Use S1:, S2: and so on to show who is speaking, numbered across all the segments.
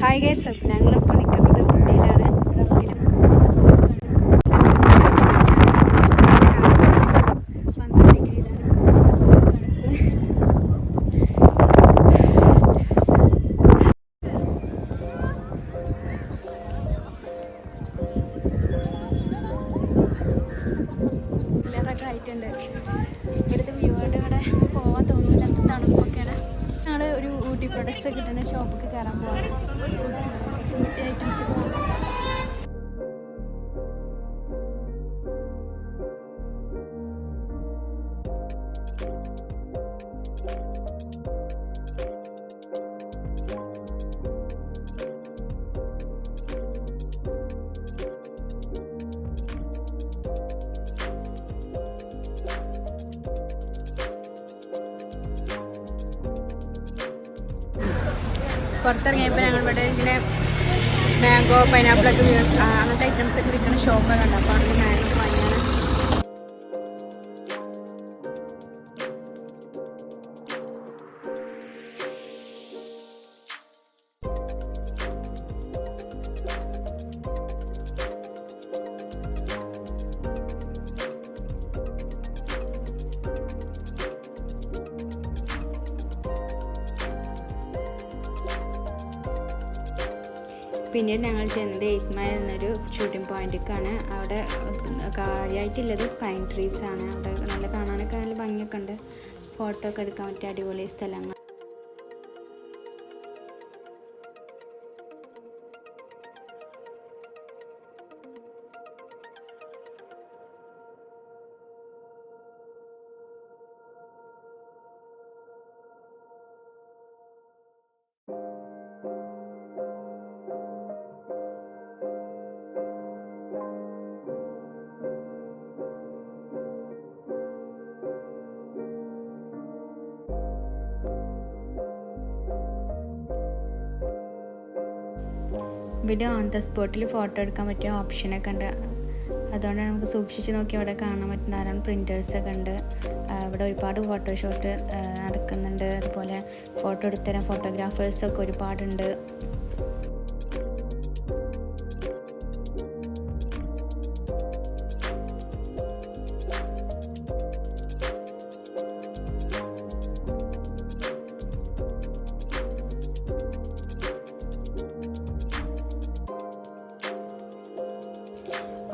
S1: Hi guys, ഞങ്ങളിപ്പോൾ നിൽക്കുന്നത് ഊട്ടിയിലാണ്. ആയിട്ടുണ്ട്. ഇവിടുത്തെ വ്യൂ ആയിട്ട് ഇവിടെ പോകാൻ തോന്നില്ല, തണുപ്പൊക്കെയാണ്. ഞങ്ങൾ ഒരു ഊട്ടി പ്രൊഡക്ട്സ് കിട്ടുന്ന ഷോപ്പൊക്കെ കയറാൻ പോകാറ്. ഊട്ടി ഐറ്റംസ് ഒക്കെ പുറത്തിറങ്ങിയപ്പോൾ ഞങ്ങൾ ഇവിടെ ഇങ്ങനെ മാംഗോ പൈനാപ്പിളൊക്കെ അങ്ങനത്തെ ഐറ്റംസ് ഒക്കെ വിൽക്കുന്ന ഷോപ്പൊക്കെ ഉണ്ട്. അപ്പോൾ അവിടെ മാംഗോ വാങ്ങിയാണ്. പിന്നീട് ഞങ്ങൾ ചെയ്യുന്നത് 8 മൈൽ എന്നൊരു ഷൂട്ടിംഗ് പോയിന്റിലേക്കാണ്. അവിടെ കാര്യമായിട്ടുള്ളത് പൈൻ ട്രീസ് ആണ്. അവിടെ നല്ല കാണാനൊക്കെ നല്ല ഭംഗിയൊക്കെ ഉണ്ട്. ഫോട്ടോ ഒക്കെ എടുക്കാൻ പറ്റിയ അടിപൊളി സ്ഥലങ്ങൾ. ഇവിടെ ഓൺ ദ സ്പോട്ടിൽ ഫോട്ടോ എടുക്കാൻ പറ്റിയ ഓപ്ഷനൊക്കെ ഉണ്ട്. അതുകൊണ്ടാണ് നമുക്ക് സൂക്ഷിച്ച് നോക്കി അവിടെ കാണാൻ പറ്റുന്ന ധാരാളം പ്രിൻറ്റേഴ്സൊക്കെ ഉണ്ട്. ഇവിടെ ഒരുപാട് ഫോട്ടോഷൂട്ട് നടക്കുന്നുണ്ട്. അതുപോലെ ഫോട്ടോ എടുത്തുതരാൻ ഫോട്ടോഗ്രാഫേഴ്സൊക്കെ ഒരുപാടുണ്ട്.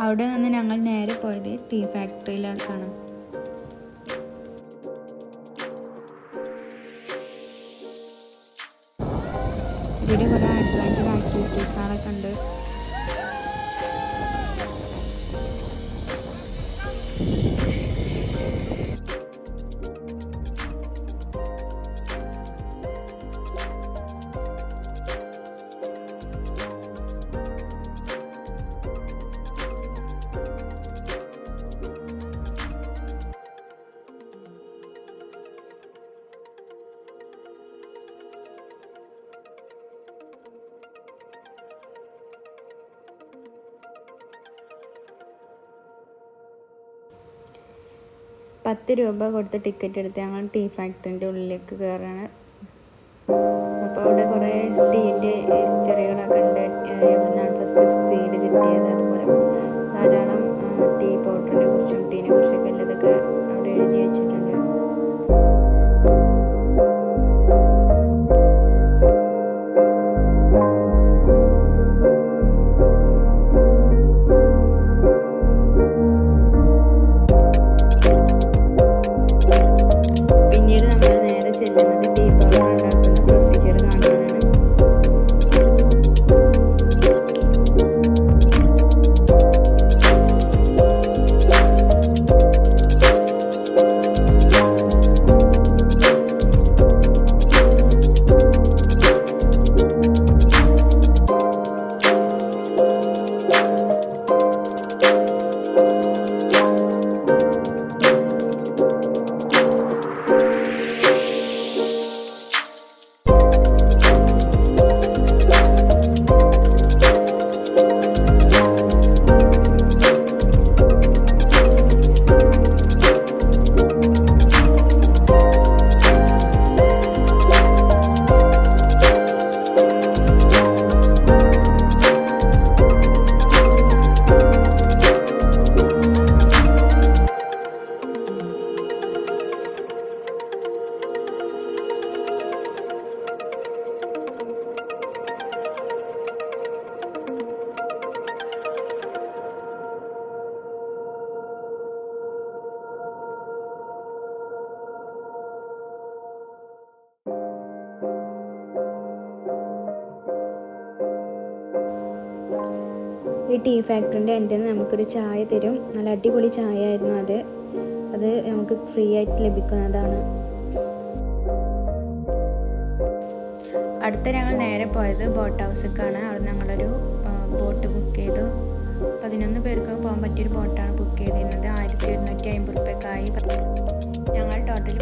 S1: അവിടെ നിന്ന് ഞങ്ങൾ നേരെ പോയത് ടീ ഫാക്ടറിയിലേക്കാണ്. ഇവിടെ കുറേ അഡ്വഞ്ചർ ആക്ടിവിറ്റീസുകളൊക്കെ ഉണ്ട്. ₹10 കൊടുത്ത് ടിക്കറ്റ് എടുത്ത് ഞങ്ങൾ ടീ ഫാക്ടറിൻ്റെ ഉള്ളിലേക്ക് കയറാണ്. അപ്പോൾ അവിടെ കുറേ ടീൻ്റെ ഹിസ്റ്ററികളൊക്കെ ഉണ്ട്. എവിടുന്നാണ് ഫസ്റ്റ് സീഡ് കിട്ടിയത്, അതുപോലെ ധാരാളം ടീ പൗഡറിനെ കുറിച്ചും ടീനെ കുറിച്ചൊക്കെ ഉള്ളതൊക്കെ അവിടെ എഴുതി വെച്ചിട്ടുണ്ട്. ഈ ടീ ഫാക്ടറിൻ്റെ എൻ്റെ നമുക്കൊരു ചായ തരും. നല്ല അടിപൊളി ചായ ആയിരുന്നു അത് നമുക്ക് ഫ്രീ ആയിട്ട് ലഭിക്കുന്നതാണ്. അടുത്ത ഞങ്ങൾ നേരെ പോയത് ബോട്ട് ഹൗസിലേക്കാണ്. അവിടെ ഞങ്ങളൊരു ബോട്ട് ബുക്ക് ചെയ്തു. 11 പേർക്ക് പോകാൻ പറ്റിയൊരു ബോട്ടാണ് ബുക്ക് ചെയ്തിരുന്നത്. 1150 രൂപയ്ക്കായി. ഞങ്ങൾ ടോട്ടൽ